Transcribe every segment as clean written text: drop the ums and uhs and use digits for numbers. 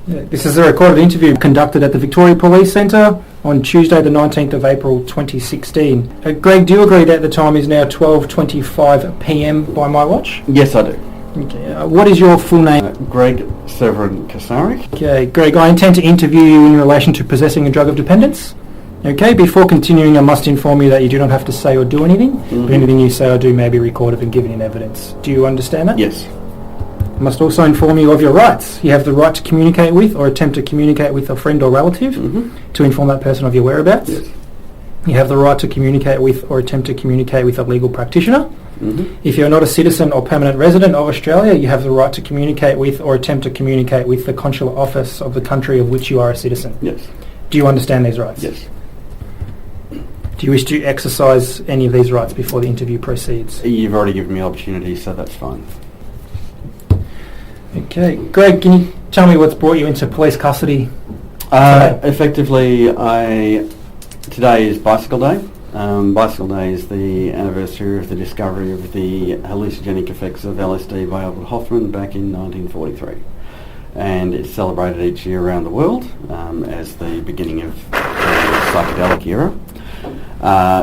This is a recorded interview conducted at the Victoria Police Centre on Tuesday the 19th of April 2016. Greg, do you agree that the time is now 12:25 p.m. by my watch? Yes, I do. Okay. What is your full name? Greg Kasarik. Okay, Greg, I intend to interview you in relation to possessing a drug of dependence. Okay, before continuing, I must inform you that you do not have to say or do anything, but anything you say or do may be recorded and given in evidence. Do you understand that? Yes. I must also inform you of your rights. You have the right to communicate with or attempt to communicate with a friend or relative to inform that person of your whereabouts. Yes. You have the right to communicate with or attempt to communicate with a legal practitioner. If you're not a citizen or permanent resident of Australia, you have the right to communicate with or attempt to communicate with the consular office of the country of which you are a citizen. Yes. Do you understand these rights? Yes. Do you wish to exercise any of these rights before the interview proceeds? You've already given me opportunity, so that's fine. Okay. Greg, can you tell me what's brought you into police custody today? Effectively, today is Bicycle Day. Bicycle Day is the anniversary of the discovery of the hallucinogenic effects of LSD by Albert Hofmann back in 1943. And it's celebrated each year around the world as the beginning of the psychedelic era.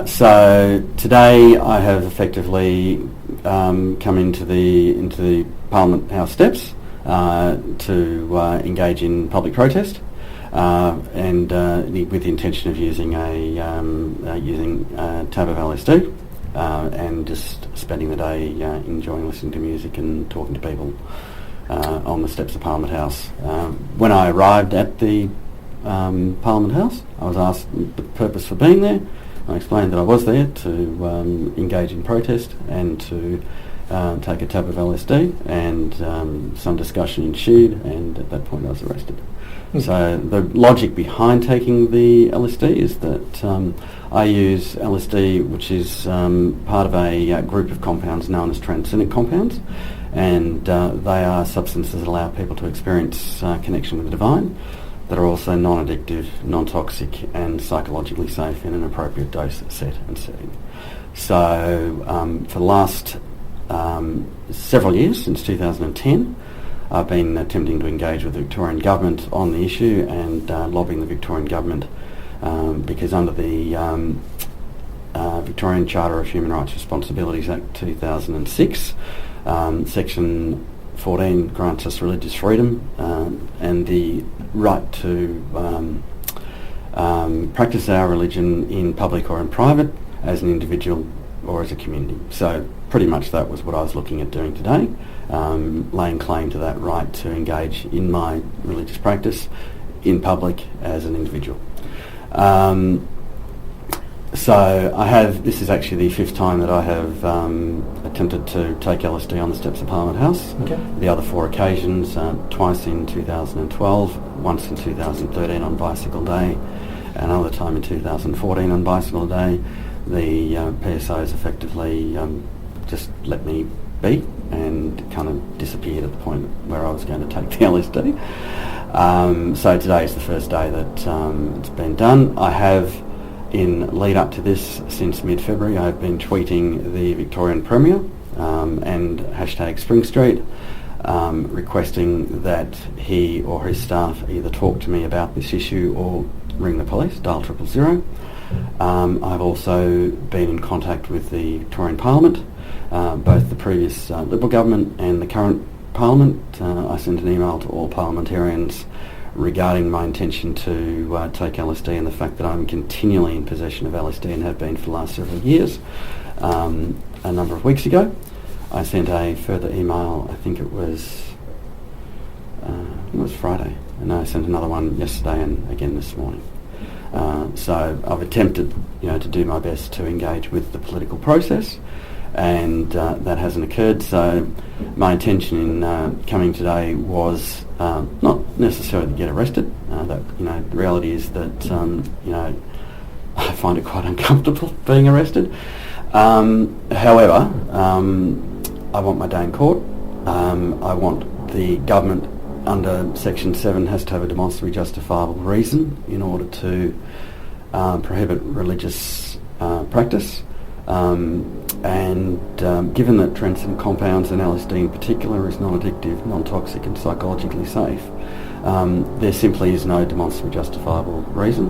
So today I have effectively come into the Parliament House steps to engage in public protest. And with the intention of using a tab of LSD and just spending the day enjoying listening to music and talking to people on the steps of Parliament House. When I arrived at the Parliament House, I was asked the purpose for being there. I explained that I was there to engage in protest and to take a tab of LSD, and some discussion ensued, and at that point I was arrested. So the logic behind taking the LSD is that I use LSD, which is part of a group of compounds known as transcendent compounds, and they are substances that allow people to experience connection with the divine, that are also non-addictive, non-toxic, and psychologically safe in an appropriate dose, set and setting. So for the last several years, since 2010, I've been attempting to engage with the Victorian Government on the issue and lobbying the Victorian Government because under the Victorian Charter of Human Rights Responsibilities Act 2006, Section 14 grants us religious freedom and the right to practice our religion in public or in private as an individual or as a community. So pretty much that was what I was looking at doing today. Laying claim to that right to engage in my religious practice in public as an individual. So this is actually the fifth time that I have attempted to take LSD on the steps of Parliament House. Okay. The other four occasions, twice in 2012, once in 2013 on Bicycle Day, another time in 2014 on Bicycle Day. The PSOs effectively just let me be and kind of disappeared at the point where I was going to take the LSD. So today is the first day that it's been done. I have, in lead up to this, since mid-February, I've been tweeting the Victorian Premier and hashtag Spring Street, requesting that he or his staff either talk to me about this issue or ring the police, dial 000. I've also been in contact with the Victorian Parliament, both the previous Liberal government and the current Parliament. I sent an email to all parliamentarians regarding my intention to take LSD and the fact that I'm continually in possession of LSD and have been for the last several years. A number of weeks ago, I sent a further email, I think it was Friday, and I sent another one yesterday and again this morning. So I've attempted, to do my best to engage with the political process, and that hasn't occurred. So my intention in coming today was not necessarily to get arrested. The reality is that I find it quite uncomfortable being arrested. However, I want my day in court. I want the government under Section 7 has to have a demonstrably justifiable reason in order to prohibit religious practice. And given that transcendent compounds and LSD in particular is non-addictive, non-toxic and psychologically safe, There simply is no demonstrably justifiable reason.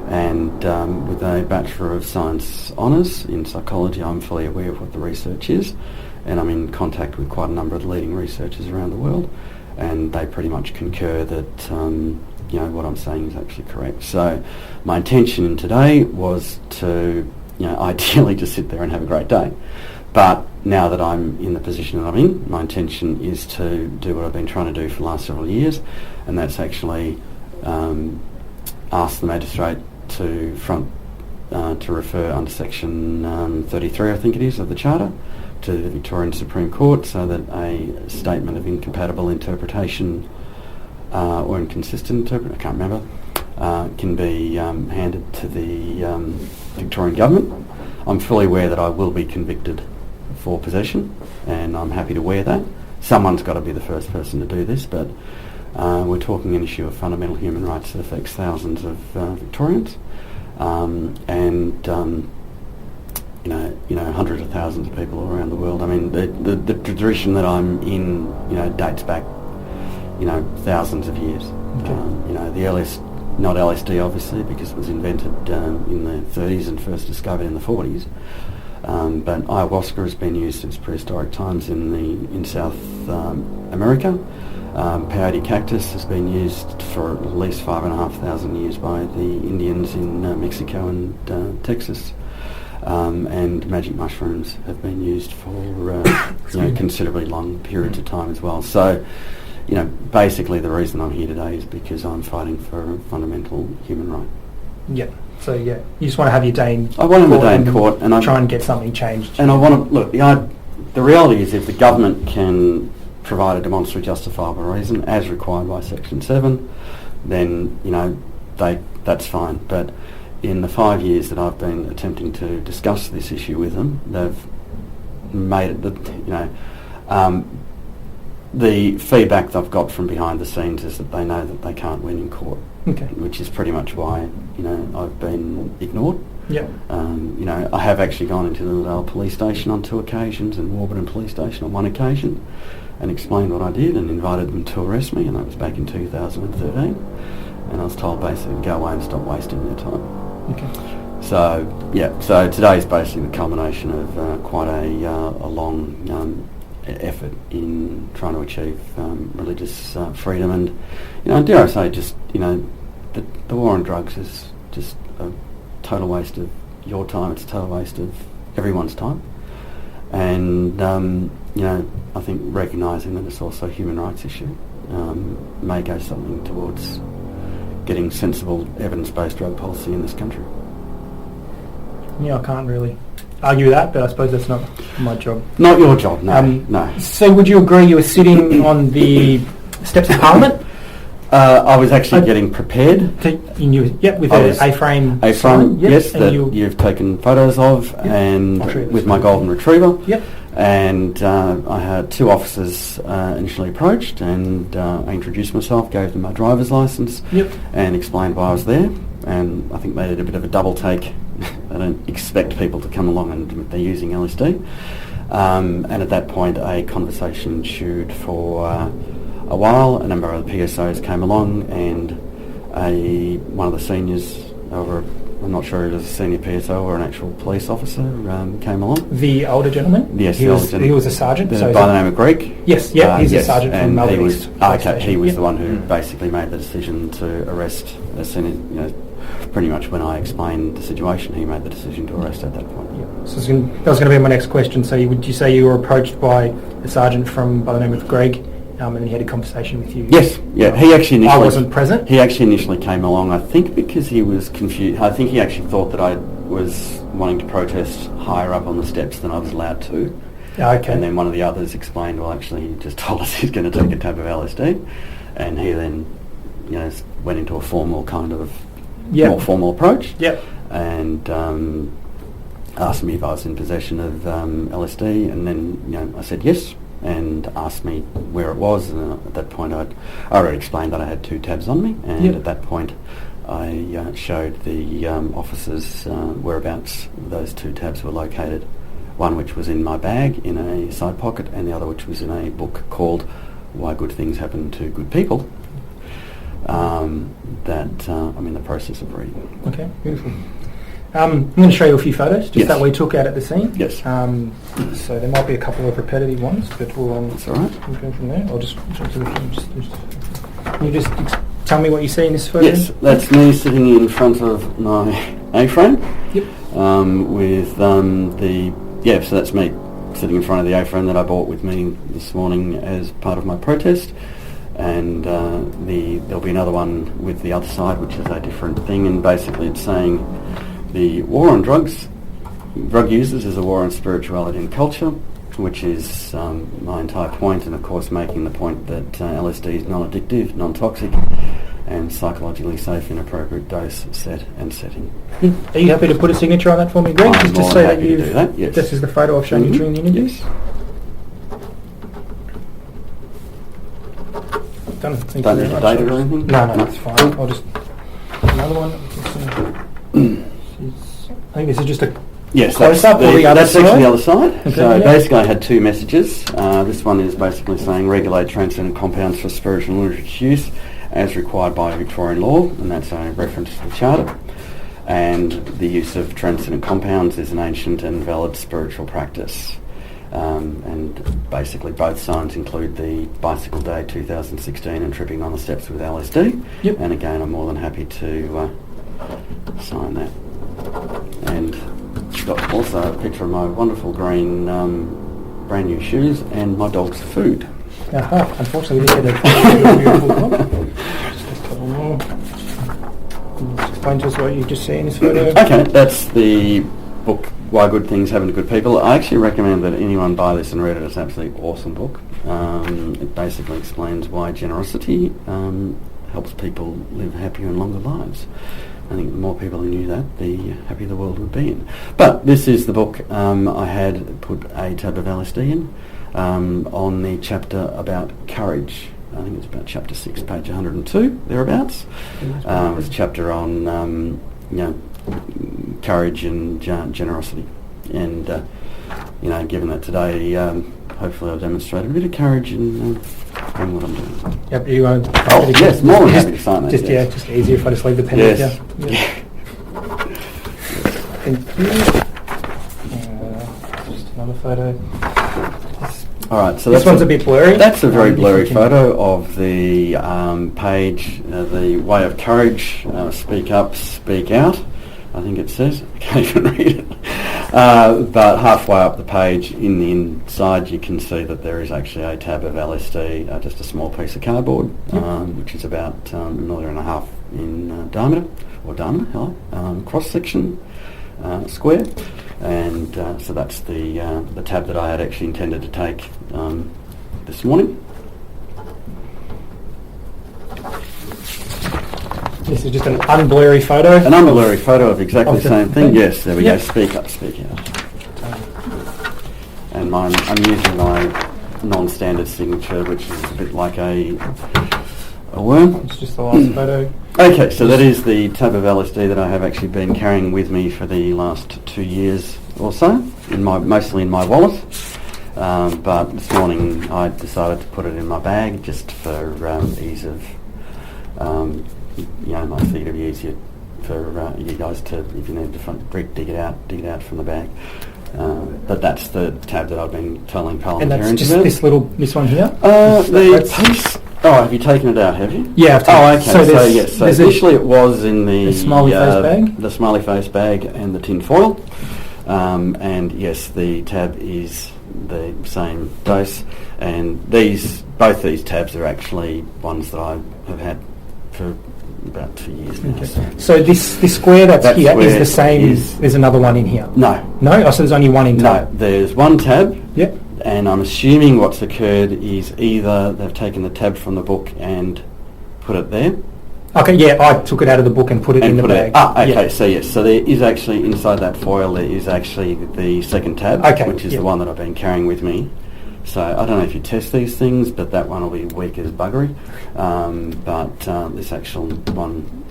And with a Bachelor of Science honours in psychology, I'm fully aware of what the research is, and I'm in contact with quite a number of the leading researchers around the world, and they pretty much concur that what I'm saying is actually correct. So my intention today was to ideally just sit there and have a great day, but now that I'm in the position that I'm in, my intention is to do what I've been trying to do for the last several years, and that's actually ask the magistrate to refer under section 33, I think it is, of the Charter to the Victorian Supreme Court, so that a statement of incompatible interpretation or inconsistent interpretation, I can't remember, can be handed to the Victorian Government. I'm fully aware that I will be convicted for possession, and I'm happy to wear that. Someone's got to be the first person to do this, but we're talking an issue of fundamental human rights that affects thousands of Victorians, and hundreds of thousands of people all around the world. I mean, the tradition that I'm in, dates back, thousands of years. Okay. Not LSD obviously, because it was invented in the 30s and first discovered in the 40s. But ayahuasca has been used since prehistoric times in South America. Peyote cactus has been used for at least 5,500 years by the Indians in Mexico and Texas. And magic mushrooms have been used for considerably long periods of time as well. So, basically the reason I'm here today is because I'm fighting for a fundamental human right. Yeah. So you just want to have your day in court. I want to have a day in court, and try and get something changed. And I want to look. The reality is, if the government can provide a demonstrably justifiable reason, as required by Section 7, then that's fine. But in the 5 years that I've been attempting to discuss this issue with them, they've made it the feedback that I've got from behind the scenes is that they know that they can't win in court. Okay. Which is pretty much why I've been ignored. Yeah. I have actually gone into the Liddell Police Station on 2 occasions and Warburton Police Station on 1 occasion, and explained what I did and invited them to arrest me, and that was back in 2013. And I was told basically go away and stop wasting their time. Okay. So today is basically the culmination of quite a long effort in trying to achieve religious freedom, and dare I say, just the war on drugs is just a total waste of your time. It's a total waste of everyone's time, and I think recognising that it's also a human rights issue may go something towards getting sensible evidence-based drug policy in this country. Yeah, I can't really argue that, but I suppose that's not my job. Not your job, no. No. So would you agree you were sitting on the steps of Parliament? I was actually getting prepared. With an A-frame. A-frame, yes, that you've taken photos of, and with my golden retriever. Yep. And I had 2 officers initially approached, and I introduced myself, gave them my driver's licence, and explained why I was there. And I think they did a bit of a double take. I don't expect people to come along and they're using LSD. And at that point, a conversation ensued for a while. A number of the PSOs came along, and one of the seniors, I'm not sure if it was a senior PSO or an actual police officer, came along. The older gentleman? Yes, he was a sergeant. By the name of Greg. Yes, he's a sergeant from Melbourne East. He was the one who basically made the decision to arrest as soon as, pretty much when I explained the situation, he made the decision to arrest at that point. Yeah. So that was going to be my next question. So would you say you were approached by a sergeant by the name of Greg, and then he had a conversation with you? Yes, yeah. He actually initially... I wasn't present? He actually initially came along, I think because he was confused. I think he actually thought that I was wanting to protest higher up on the steps than I was allowed to. Okay. And then one of the others explained, well, actually, he just told us he's going to take a tab of LSD. And he then, went into a formal kind of... more formal approach, and asked me if I was in possession of LSD, and then I said yes, and asked me where it was, and at that point I already explained that I had 2 tabs on me, and at that point I showed the officers whereabouts those 2 tabs were located, one which was in my bag in a side pocket, and the other which was in a book called Why Good Things Happen to Good People. that I'm in the process of reading. Okay, beautiful. I'm going to show you a few photos just that we took out at the scene. Yes. So there might be a couple of repetitive ones, but That's all right. we'll go from there. I'll just can you just tell me what you see in this photo? Yes, that's me sitting in front of my A-frame. Yep. So that's me sitting in front of the A-frame that I brought with me this morning as part of my protest. And there'll be another one with the other side, which is a different thing, and basically it's saying the war on drug users is a war on spirituality and culture, which is my entire point, and of course making the point that LSD is non-addictive, non-toxic, and psychologically safe in appropriate dose, set and setting. Are you happy to put a signature on that for me, Greg? I'm just to more say than that happy to do that, yes. This is the photo I've shown you during the interview? Yes. Done. Thank Don't you need very to much. date it or anything? No, that's fine. I'll just... Another one. I think this is just a Yes, close-up or the other that's side? actually the other side. Okay, So yeah. basically I had two messages. This one is basically saying regulate transcendent compounds for spiritual and religious use as required by Victorian law, and that's a reference to the Charter. And the use of transcendent compounds is an ancient and valid spiritual practice. And basically both signs include the Bicycle Day 2016 and tripping on the steps with LSD. Yep. And again, I'm more than happy to sign that. And got also a picture of my wonderful green brand new shoes and my dog's food. Unfortunately, we didn't get a beautiful dog. Just a couple more. Explain to us what you just see in this photo. Okay, that's the book Why Good Things Happen to Good People. I actually recommend that anyone buy this and read it. It's an absolutely awesome book. It basically explains why generosity helps people live happier and longer lives. I think the more people who knew that, the happier the world would be in. But this is the book I had put a tab of LSD in on the chapter about courage. I think it's about chapter 6, page 102, thereabouts. It's a chapter on courage and generosity. And, given that today, hopefully I've demonstrated a bit of courage in what I'm doing. Yep, you want yes, more than happy to sign that. Just easier if I just leave the pen Yes. here. Yeah. Thank you. Just another photo. All right, so this one's a bit blurry. That's a very blurry photo of the page, the Way of Courage, Speak Up, Speak Out, I think it says. I can't even read it. But halfway up the page, in the inside, you can see that there is actually a tab of LSD, just a small piece of cardboard, which is about a millimetre and a half in diameter, cross-section, square. And so that's the tab that I had actually intended to take this morning. This is just an unblurry photo. An unblurry photo of exactly the same thing. Yes, there we go. Yep. Speak up, speak out. And I'm using my non-standard signature, which is a bit like a worm. It's just the last photo. Okay, so that is the tab of LSD that I have actually been carrying with me for the last 2 years or so, mostly in my wallet. But this morning I decided to put it in my bag just for ease of, I think it'd be easier for you guys to, if you need to dig it out from the bag. But that's the tab that I've been telling parliamentarians And that's about. just this one here? The piece... Oh, have you taken it out, have you? Yeah, I've taken it. it. Oh, okay. Yes. So initially it was in the smiley face bag? The smiley face bag and the tin foil. And yes, the tab is the same dose. And both these tabs are actually ones that I have had for about 2 years now. Okay. So this square that's here is the same. There's another one in here? No. No? Oh, so there's only one in total? No, there's one tab. Yep. And I'm assuming what's occurred is either they've taken the tab from the book and put it there. Okay, yeah, I took it out of the book and put it in the bag. Okay, yeah. so yes, so there is actually, inside that foil, there is actually the second tab, which is the one that I've been carrying with me. So I don't know if you test these things, but that one will be weak as buggery. But this actual one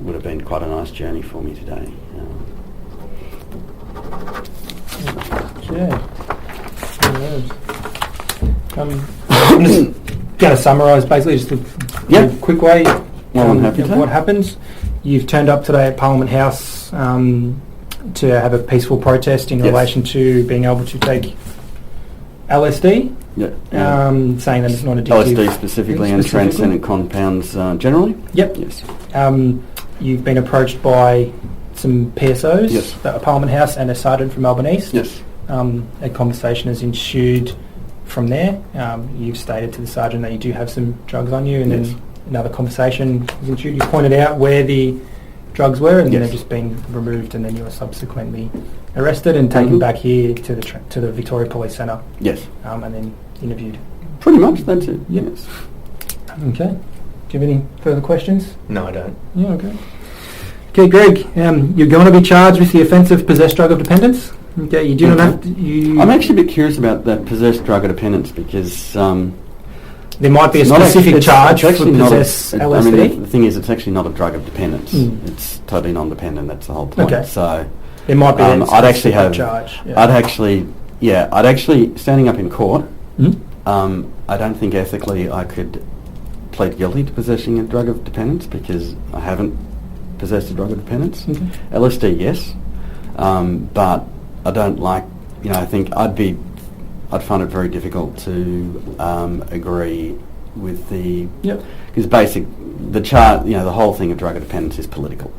would have been quite a nice journey for me today. going to summarise basically just a quick way what happens. You've turned up today at Parliament House to have a peaceful protest in relation to being able to take LSD, saying that it's not addictive. LSD specifically and transcendent compounds generally? Yep. Yes. You've been approached by some PSOs at Parliament House and a sergeant from Melbourne East. Yes. A conversation has ensued from there. You've stated to the sergeant that you do have some drugs on you, and then another conversation has ensued. You pointed out where the drugs were, and then they've just been removed, and then you were subsequently arrested and taken back here to the Victoria Police Centre. Yes. And then interviewed. Pretty much, that's it. Yes. Okay. Do you have any further questions? No, I don't. Yeah, okay. Okay, Greg, you're going to be charged with the offence of possessed drug of dependence. Okay, you do not have to... I'm actually a bit curious about that possessed drug of dependence because... there might be a specific charge for possess LSD. I mean, the thing is, it's actually not a drug of dependence. It's totally non-dependent, that's the whole point. Okay. So... There might be a specific charge. I'd actually, standing up in court, I don't think ethically I could plead guilty to possessing a drug of dependence because I haven't possessed a drug of dependence. Okay. LSD, yes. But I don't like, I think I'd find it very difficult to agree with the... Because the whole thing of drug of dependence is political.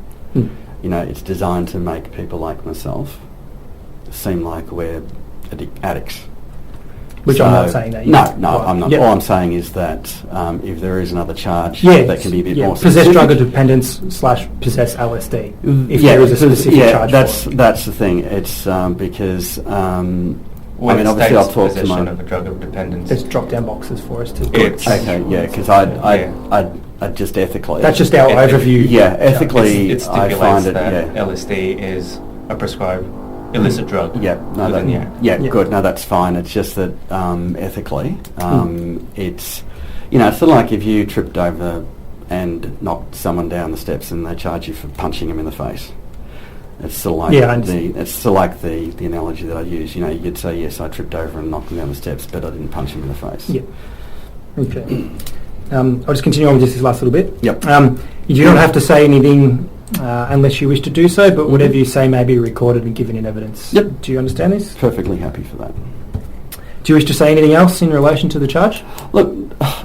It's designed to make people like myself seem like we're addicts. Which I'm not saying that. No, I'm not. All I'm saying is that if there is another charge, that can be a bit more possess specific. drug of dependence / possess LSD. If there is a specific charge that's the thing. It's because... obviously I'll talk to my... of a drug of dependence. There's drop-down boxes for us to... because I just ethically... That's just our overview. Yeah, ethically it I find it... LSD is a prescribed illicit drug. Good. No, that's fine. It's just that ethically, it's... it's sort of like if you tripped over and knocked someone down the steps and they charge you for punching them in the face. It's sort of like the analogy that I use. You'd say, yes, I tripped over and knocked him down the steps, but I didn't punch him in the face. Yeah. Okay. I'll just continue on with just this last little bit. Yep. You do not have to say anything unless you wish to do so, but whatever you say may be recorded and given in evidence. Yep. Do you understand this? Perfectly happy for that. Do you wish to say anything else in relation to the charge? Look,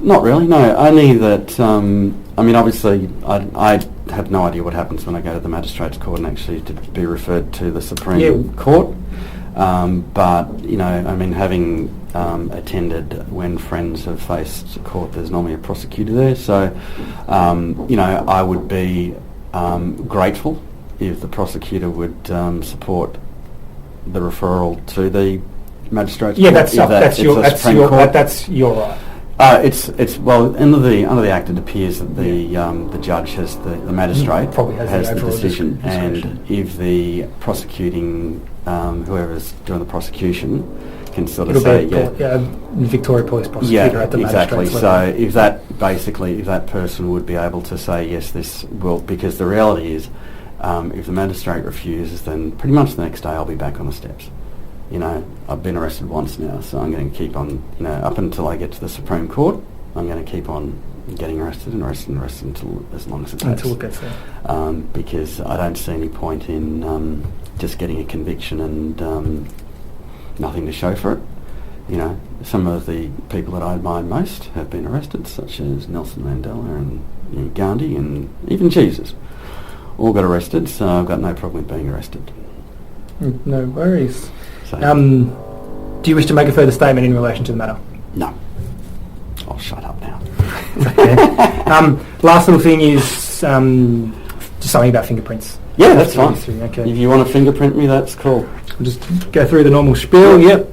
not really, no. Only that, obviously, I have no idea what happens when I go to the Magistrates Court and actually to be referred to the Supreme Court. But, having attended when friends have faced court, there's normally a prosecutor there. So, I would be grateful if the prosecutor would support the referral to the Magistrates Court. That's your right. Under the Act it appears that the judge has the magistrate has the decision, and if the prosecuting whoever's doing the prosecution can sort of say Victoria Police prosecutor at the magistrate's level. So if that person would be able to say yes, this will, because the reality is if the magistrate refuses, then pretty much the next day I'll be back on the steps. I've been arrested once now, so I'm going to keep on, up until I get to the Supreme Court, I'm going to keep on getting arrested until as long as it takes. Until it gets there. Because I don't see any point in just getting a conviction and nothing to show for it. Some of the people that I admire most have been arrested, such as Nelson Mandela and Gandhi and even Jesus. All got arrested, so I've got no problem with being arrested. No worries. So, do you wish to make a further statement in relation to the matter? No. I'll shut up now. Okay. Last little thing is just something about fingerprints. Yeah, that's fine. Okay. If you want to fingerprint me, that's cool. We'll just go through the normal spiel. Yep.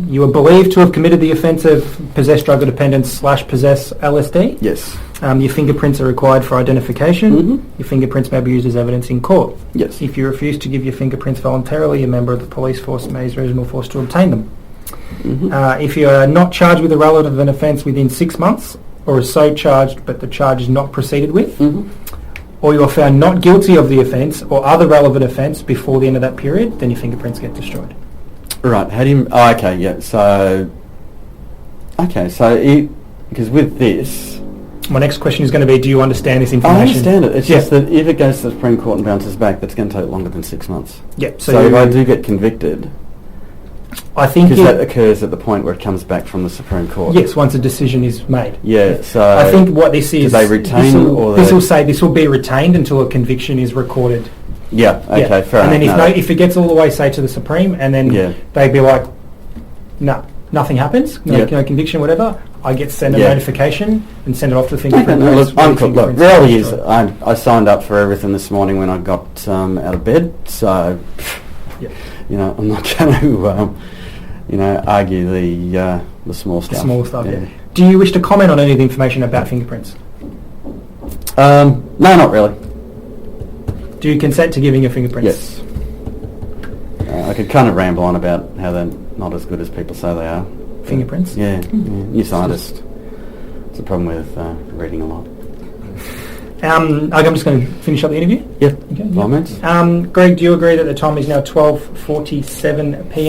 You are believed to have committed the offence of possess drug of dependence / possess LSD. Yes. Your fingerprints are required for identification. Mm-hmm. Your fingerprints may be used as evidence in court. Yes. If you refuse to give your fingerprints voluntarily, a member of the police force may use reasonable force to obtain them. Mm-hmm. If you are not charged with a relevant offence within 6 months, or is so charged but the charge is not proceeded with, or you are found not guilty of the offence or other relevant offence before the end of that period, then your fingerprints get destroyed. Right. How do you... Oh, okay, yeah. So... Okay, so because with this, My next question is going to be, do you understand this I information? understand it. It's Yeah. just that if it goes to the Supreme Court and bounces back, that's going to take longer than 6 months. Yep. So if I do get convicted, I think because that occurs at the point where it comes back from the Supreme Court. yes, once a decision is made. Yeah, so... I think what this is... they retain or this they- will say this will be retained until a conviction is recorded. Yeah, okay, Yeah. fair and enough. then if it gets all the way, say, to the Supreme, and then Yeah. they'd be like, no, nothing happens, no, Yep. no conviction, whatever, I get sent a Yeah. notification and send it off to the Okay, fingerprint. no, press, look, I'm cool. Look, fingerprints reality are is destroyed. I signed up for everything this morning when I got out of bed, so, Yep. I'm not going to, argue the small The stuff. small stuff, yeah. Do you wish to comment on any of the information about fingerprints? No, not really. Do you consent to giving your fingerprints? Yes. I could kind of ramble on about how they're not as good as people say they are. Fingerprints? Yeah, new scientist. It's a problem with reading a lot. I'm just going to finish up the interview. Yep, Okay, by all means. Greg, do you agree that the time is now 12:47 p.m.